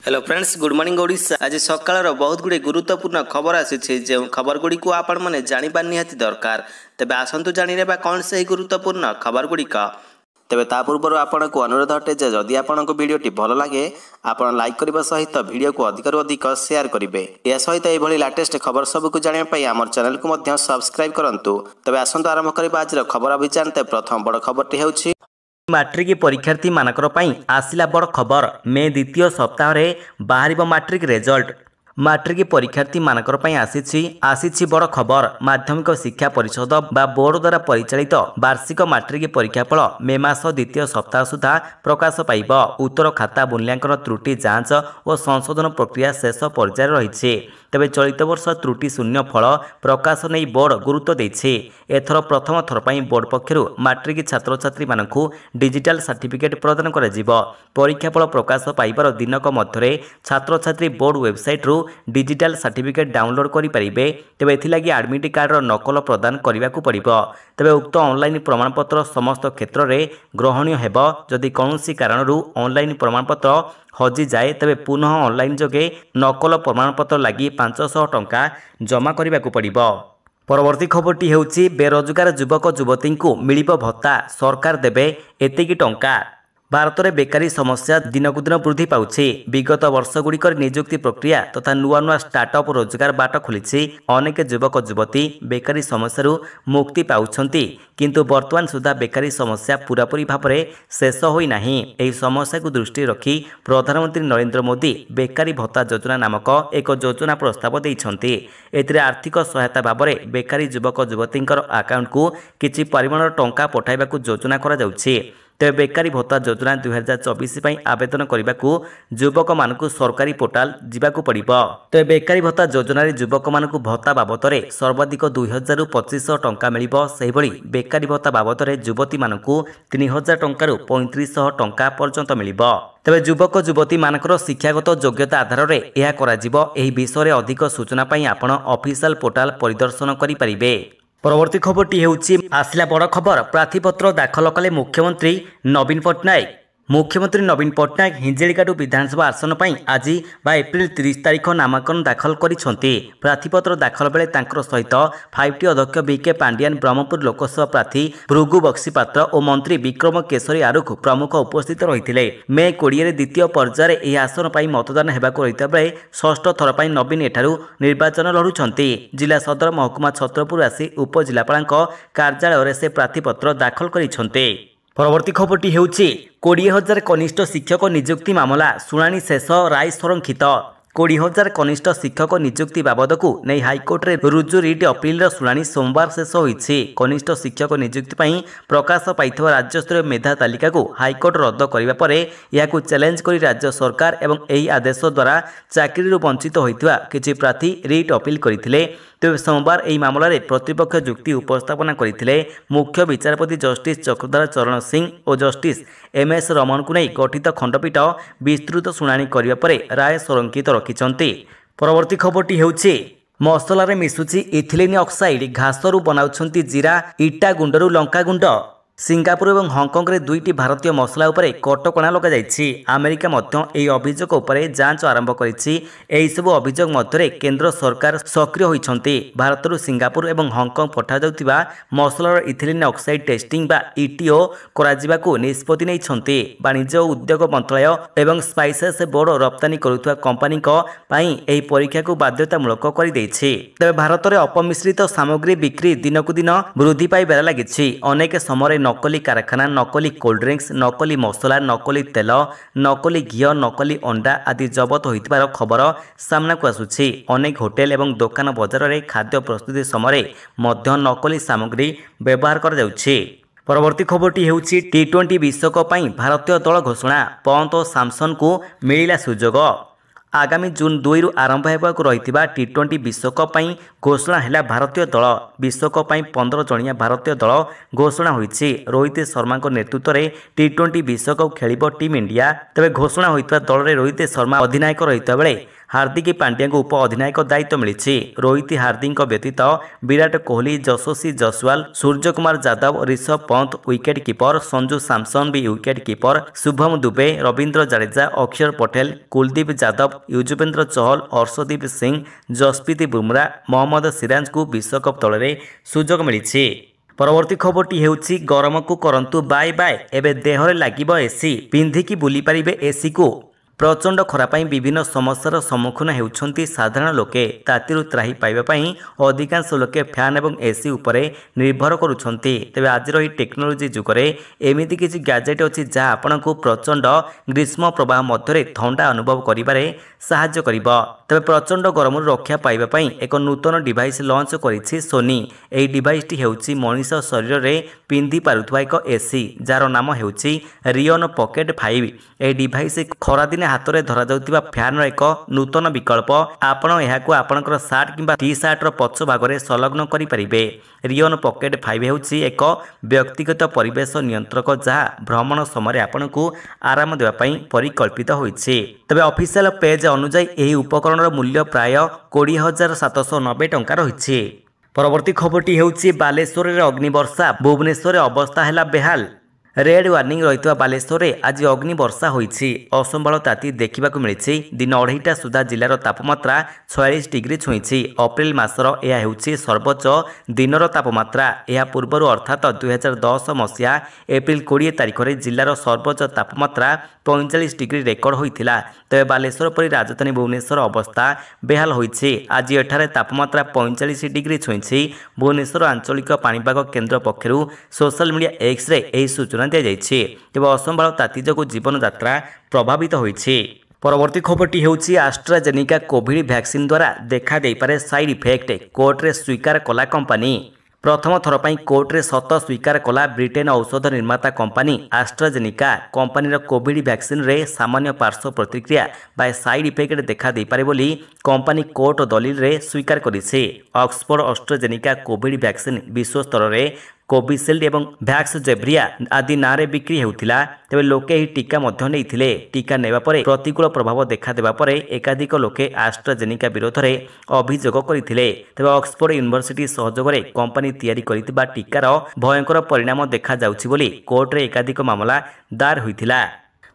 Hello friends, good morning Odisha. आज सकाळ बहुत गुड़े गुरुत्वपूर्ण खबर आसी जो खबर गुड़ी को आपण मैंने जाना निहाती दरकार। तेबे आसतु जाने कौन से गुरुत्वपूर्ण खबर गुड़िक। तेबे ता पूर्व आपन को अनुरोध अटे जे जदि आपन को वीडियोटी भल लगे आपन लाइक करबा सहित वीडियो को अधिक अधिक शेयर करेंगे। या सहित यह लेटेस्ट खबर सबको जानापी आम चैनल को मध्य सब्सक्राइब करंतु। तेबे आसतु आरंभ करबा आज खबर अभियान। ते प्रथम बड़ खबरटी हेउछि मैट्रिक परीक्षार्थी मानकर पई आसिला बड़ खबर। मे द्वितीय सप्ताह रे बाहरिब मैट्रिक रिजल्ट। मैट्रिक परीक्षार्थी मानकर पई आसीछि बड़ खबर। माध्यमिक शिक्षा परिषद बा बोर्ड द्वारा परिचालित वार्षिक मैट्रिक परीक्षाफल मे मास द्वितीय सप्ताह सुधा प्रकाश पाइब। उत्तर खाता मूल्यांकन त्रुटि जांच और संशोधन प्रक्रिया शेष पर्यायर रही। तेबे चलित वर्ष त्रुटि शून्य फल प्रकाश नहीं बोर्ड गुरुत्व देछि। एथर प्रथम थर पई बोर्ड पक्षरु मैट्रिक छात्र छात्री मानकु डिजिटल सर्टिफिकेट प्रदान करा जिवो। परीक्षाफल प्रकाश पाइबार दिनक मध्यरे छात्र छात्री बोर्ड वेबसाइट रु डिजिटल सर्टिफिकेट डाउनलोड करि परिबे। तेबे एथिलागि एडमिट कार्ड रो नकल प्रदान करिवाकु पड़िबो। तेबे उक्त ऑनलाइन प्रमाणपत्र समस्त क्षेत्र में ग्रहणीय हेबो। जदि कौनसी कारणरू ऑनलाइन प्रमाणपत्र हजि जाए तेबे पुनः ऑनलाइन जोगे नकल प्रमाणपत्र लगी 500 टंका जमा करिवाकु पड़िबो। परवर्ती खबरटी हेउछि बेरोजगार युवक युवती को मिलिबो भत्ता। सरकार देबे एतिकी टंका। भारत में बेकारी समस्या दिनकु दिन वृद्धि पाउछि। विगत वर्षगुड़िक नियुक्ति प्रक्रिया तथा नुआ नुआ स्टार्टअप रोजगार बाट खोली। अनेक युवक युवती बेकारी समस्या मुक्ति पाउछंती, किंतु वर्तमान सुधा बेकारी समस्या पूरापूरी भाव में शेष होई नाही। एही समस्या को दृष्टि रखी प्रधानमंत्री नरेंद्र मोदी बेकारी भत्ता योजना नामक एक योजना प्रस्ताव देइछंती। एथिरे आर्थिक सहायता भाव में बेकारी युवक युवती अकाउंट को किछि परिमाण टंका पठाइबाकू योजना करा जाउछि। तेज बेकारी भत्ता योजना 2024 पई आवेदन करने को युवक मानकु सरकारी पोर्टाल जिबाकु पड़िबो। तेज बेकारी भत्ता योजना युवक मानकु भत्ता बाबद में सर्वाधिक 2000 रु 2500 टंका मिलिबो। सेहिभଳି बेकारी भत्ता बाबद में युवती मानकु 3000 टंका रु 3500 टंका पर्यंत मिलिबो। तेज युवक युवती मानकर शिक्षागत योग्यता आधार में यह करा जिवो। एही विषय अधिक सूचना पाई आपण ऑफिशियल पोर्टाल परिदर्शन करि परिबे। परवर्ती खबरटी हेउछि आसिला बड़ खबर। प्रार्थीपत्र दाखल कले मुख्यमंत्री नवीन पट्टनायक। मुख्यमंत्री नवीन पट्टनायक हिंजेलिकाटू विधानसभा आसन पर आज एप्रिल 30 तारिख नामांकन दाखल करिसेंती। प्रार्थीपत्र दाखल बेले तांकर सहित 5टी अध्यक्ष बीके पांडियान, ब्रह्मपुर लोकसभा प्रार्थी भृगु बक्सीपात्र और मंत्री विक्रम केशरी आरुख प्रमुख उपस्थित रही। मे 20 द्वितीय पर्यायर यह आसन पर मतदान होगाक रही बेले षष्ठ थर पर नवीन एठारू निर्वाचन लड़ुंट। जिला सदर महकुमा छत्रपुर आसी उपजिलापाल कार्यालय से प्रार्थीपत्र दाखल करिसेंती। परवर्ती खबरटी हेउछि 20,000 कनिष्ठ शिक्षक नियुक्ति मामला शुणाणी शेष, राय संरक्षित। 20,000 कनिष्ठ शिक्षक नियुक्ति बाबद को नहीं हाइकोर्ट रे रुजु रिट अपील शुणाणी सोमवार शेष होइछि। कनिष्ठ शिक्षक नियुक्ति पई प्रकाश पाइथवा राज्यस्तरीय मेधा तालिका को हाइकोर्ट रद्द करिबा परे याकू चैलेंज करी राज्य सरकार एवं एही आदेश द्वारा चाकरी वंचित होइतवा किछि प्रार्थी रिट अपील करिथिले। तेज सोमवार यह मामला रे प्रतिपक्ष युक्ति उपस्थापना करते मुख्य विचारपति जस्टिस चक्रधर चरण सिंह और जस्टिस MS रमन को नहीं गठित खंडपीठ विस्तृत शुणाणी करने पर राय संरक्षित रखिंट। परवर्ती खबरटी हेउछि मसला रे मिसुछि इथिलिन ऑक्साइड। घासरू बनाउछंती जीरा, इटा गुंडरू लंका गुंड। सिंगापुर और हांगकांग रे 2टी भारतीय मसला उपरे कटकणा लगा जायछि। अमेरिका मध्य एही अभियोग उपरे जांच आरंभ करिछि। एही सब अभियोग मध्य केंद्र सरकार सक्रिय होइछंती। भारतरू सिंगापुर और हांगकांग पठा जाउतिबा मसलार इथिलिन ऑक्साइड टेस्टिंग बा ETO करा जिबाकू निष्पत्ति नैछंती। वाणिज्य और उद्योग मंत्रालय एवं स्पाइसेस बोर्ड रप्तानी करुथुवा कंपनी पई एही परीक्षा को बाध्यतामूलक करि दैछि। तबे भारत में अपमिश्रित सामग्री बिक्री दिनकू दिन वृद्धि पाइबार लागिछि। अनेक समय नकली कारखाना, नकली कोल्ड ड्रिंक्स, नकली मसला, नकली तेल, नकली घी, नकली अंडा आदि जबत होइतिबार खबर सामना को आसुछि। अनेक होटेल एवं दुकान बजार में खाद्य प्रस्तुति समय मध्य नकली सामग्री व्यवहार करा जाउछि। परवर्ती खबरटी हेउछि T20 विश्वकप पई भारतीय दल घोषणा। पंत और सैमसन को मिलिला सुजोग। आगामी जून 2 रु आरंभ होगाक रही T20 विश्वकप पई घोषणा है भारतीय दल। विश्वकप पई 15 जणिया भारतीय दल घोषणा होइछि। रोहित शर्मा नेतृत्व में T20 विश्वकप खेलिबो टीम इंडिया। तबे घोषणा होइतबा दल रे रोहित शर्मा अधिनायक रहिता बेले हार्दिक पांड्या को उप अधिनायक दायित्व मिली। रोहित हार्दिक व्यतीत विराट कोहली, यशस्वी जयसवाल, सूर्य कुमार यादव, ऋषभ पंत विकेट कीपर, संजू सैमसन भी विकेट कीपर, शुभम दुबे, रवींद्र जडेजा, अक्षर पटेल, कुलदीप यादव, युजवेंद्र चहल, हर्षदीप सिंह, जसप्रीत बुमरा, मोहम्मद सिराज को विश्वकप दल में सुजोग मिली। परवर्ती खबरटी हेउछि गरम को करंतु बाय बाय। एबे देहरे लागिबो एसी, पिंधिकी बुली पारिबे एसी को। प्रचंड खरा पाई विभिन्न समस्यार सम्मुखीन हेउछंती साधारण लोके। तातिरु त्राही पाइबा पाई अधिकांश लोके फैन एवं एसी उपरे निर्भर करुछंती। तेबे आजिर एही टेक्नोलोजी जुगरे एमिति किछि गैजेट अछि जहा आपनकु प्रचंड ग्रीष्म प्रवाह मध्यरे ठंडा अनुभव करिबारे साहाय्य करिबो। तेबे प्रचंड गरम रक्षा पाइबा पाई एक नूतन डिवाइस लॉन्च करिछि सोनी। एही डिवाइसटी हेउछि मनीष शरीर रे पिंधि पारुथवा एक एसी जार नाम हेउछि रियन पॉकेट 5। एही डिवाइस खरा दिन हाथ में धरा जाउतिबा फैन एक नूतन विकल्प। आपण एहाकु आपणकर सार्ट किंबा टी सार्टर पछ भागरे संलग्न करि परिबे। रियन पॉकेट 5 हेउछि एक व्यक्तिगत परिवेश नियंत्रक जहा भ्रमण समय आपणकु आराम देवा पई परिकल्पित होइछि। तबे ऑफिशियल पेज अनुसार एही उपकरणर मूल्य प्राय 20,790 टंका रहिछि। परवर्ती खबरटी हेउछि बालेश्वर रे अग्निवर्षा, भुवनेश्वर अवस्था हैला बेहाल। रेड वार्निंग रही बालेश्वर में आज अग्निवर्षा होइछि। असंभाल ताती देखा मिली। दिन 2:30 सुधा जिलार तापमात्रा 46 डिग्री छुईछि। अप्रैल मासर यह हेउछि सर्वोच्च दिनर तापमात्रा। यह पूर्व अर्थात 2010 मसीहा एप्रिल 20 तारिख में जिलार सर्वोच्च तापमात्रा 45 डिग्री रेकर्ड होइथिला। तेबे बालेश्वर परि राजधानी भुवनेश्वर अवस्था बेहाल होइछि। आज एठारे तापमात्रा 45 डिग्री छुईछि। भुवनेश्वर आंचलिक पाणीपाग केन्द्र पक्षरु सोशल मीडिया एक्स रे एही सूचना दिया जाइछि। तेबे असंभाल ताती जोगु जीवन यात्रा प्रभावित होइछि। परवर्ती खबरटी हेउछि एस्ट्राजेनेका कोविड वैक्सीन द्वारा देखा देई पारे साइड इफेक्ट। कोर्ट रे स्वीकार कला कंपनी। प्रथम थर पर कोर्ट रे सत स्वीकार कला ब्रिटेन औषध निर्माता company AstraZeneca company Covid vaccine रे सामान्य पार्श्व प्रतिक्रिया बा साइड इफेक्ट देखा दे पारे बोली कंपनी कोर्ट दलील रे स्वीकार करिছে। ऑक्सफोर्ड एस्ट्राजेनेका कोविड वैक्सीन विश्व स्तर रे कोविशील्ड एवं भैक्सजेवियर आदि नाँ रे बिक्री हेउथिला। तेबे लोके ही टीका मध्य नेइथिले। टीका नेबा परे प्रतिकूल प्रभाव देखा देबा परे एकाधिक लोके एस्ट्राजेनेका विरोध रे अभियोग करिथिले। तेबे ऑक्सफोर्ड यूनिवर्सिटी सहयोग रे कंपनी तैयारी करितिबा टीकार भयंकर परिणाम देखा जाउछि बोली कोर्ट रे एकाधिक मामला दायर होइथिला।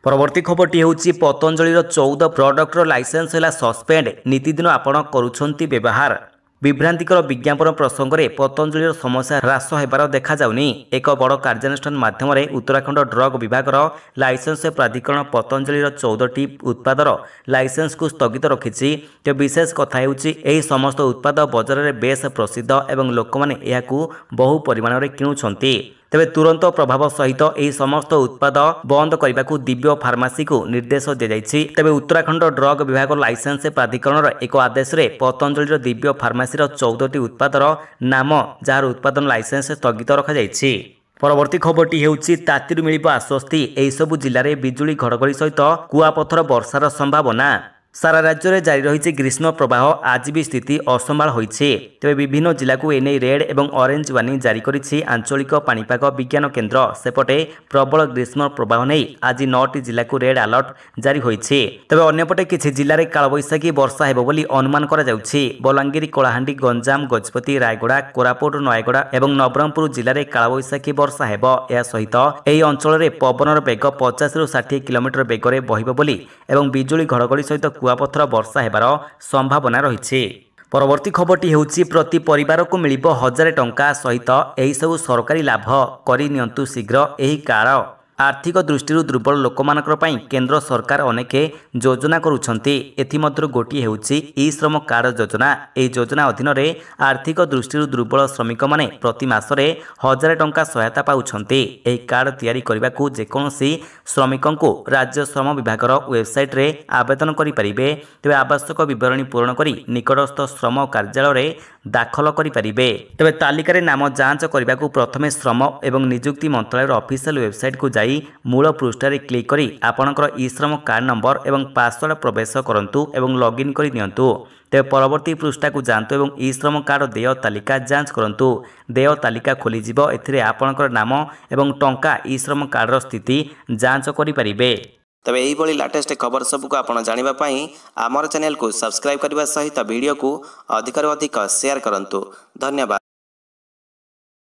परवर्ती खबरटी हेउछि पतंजलिर 14 प्रोडक्टर लाइसेंस हैला सस्पेंड। नीतिदिन आपण करूछंती व्यवहार। विभ्रांतिकर विज्ञापन प्रसंग में पतंजलिर समस्या ह्रास होबार देखा जाउनी। एक बड़ कार्यानुष्ठान माध्यम उत्तराखंड ड्रग विभाग लाइसेंस प्राधिकरण पतंजलिर 14टी उत्पादर लाइसेंस को स्थगित रखिछि। तो विशेष कथा हेउछि एही समस्त उत्पाद बजार में बेस प्रसिद्ध एवं लोक माने एहाकु बहु परिमाण में किणुछंती। तेबे तुरंत प्रभाव सहित एही समस्त उत्पाद बंद करने को दिव्य फार्मासी को निर्देश दिया। तेबे उत्तराखंड ड्रग विभाग लाइसेंस प्राधिकरण एक आदेश रे पतंजलिर दिव्य फार्मासी 14टी उत्पादर नाम जार उत्पादन लाइसेंस स्थगित रखा जाइछि। परवर्ती खबरटी हेउछि तातीरु मिलिबो आश्वस्ति। एही सबु जिल्ला रे बिजुली घड़घड़ी सहित कुआपथर वर्षार संभावना। सारा राज्य में जारी रही ग्रीष्म प्रवाह। आज भी स्थिति असंभाल होइछि। तेबे विभिन्न जिला को एने रेड एवं ऑरेंज वार्निंग जारी करिछि आंचलिक पाणीपाग विज्ञान केन्द्र। सेपटे प्रबल ग्रीष्म प्रवाह नहीं आज 9टी जिला को रेड अलर्ट जारी होइछि। तेबे अन्यपटे किछि जिले में कालबैशाखी वर्षा हेबो बोली अनुमान करा जाउछि। बलांगीर, कलाहांडी, गंजाम, गजपति, रायगड़ा, कोरापुट, नयगड़ा एवं नवरंगपुर जिले में कालबैशाखी वर्षा हेबो। या सहित एही अंचल में पवनर बेग 50 ରୁ 60 किलोमीटर बेगरे बहिबो बोली एवं बिजुली घड़घड़ी सहित कुआपथर वर्षा हेबार संभावना रही। परवर्ती खबरटी हेउछि प्रति परिवार को मिलिबो 1000 टंका सहित एही सब सरकारी लाभ करि नियंतु शीघ्र। एही काळ आर्थिक दृष्टि दुर्बल लोक मानकर पई केंद्र सरकार अनेक योजना करुछंती। एथिमध्य गोटी हेउछि ई श्रम कार्ड योजना। एही योजना अधीन रे आर्थिक दृष्टि दुर्बल श्रमिक माने प्रति मासरे 1000 टंका सहायता पाउछंती। एही कार्ड तैयारी करबाकू जेकोसी श्रमिकों को राज्य श्रम विभाग वेबसाइट रे आवेदन करि परिबे। तेबे आवश्यक विवरणी पूर्ण करी निकटस्थ श्रम कार्यालय रे दाखल करि परिबे। तेबे तालिका रे नाम जांच करबाकू प्रथमे श्रम एवं नियुक्ति मंत्रालय ऑफिशियल वेबसाइट को जाई मूल पृष्ठारे क्लिक करी आपणकर ई श्रम कार्ड नंबर एवं पासवर्ड प्रवेश करंतु एवं लॉगिन करि नियंतु। तेबे परवर्ती पृष्ठा को जांतु एवं ई श्रम कार्ड देय तालिका जांच करंतु। देय तालिका खोली जिवो। एथिरे आपणकर नाम एवं टंका ई श्रम कार्डर स्थिति जांच करि परिबे। तेबे यही लाटेस्ट खबर सबको आपण जानिबा पई आमर चैनल को सब्सक्राइब करने सहित वीडियो को अधिक शेयर करंतु। धन्यवाद।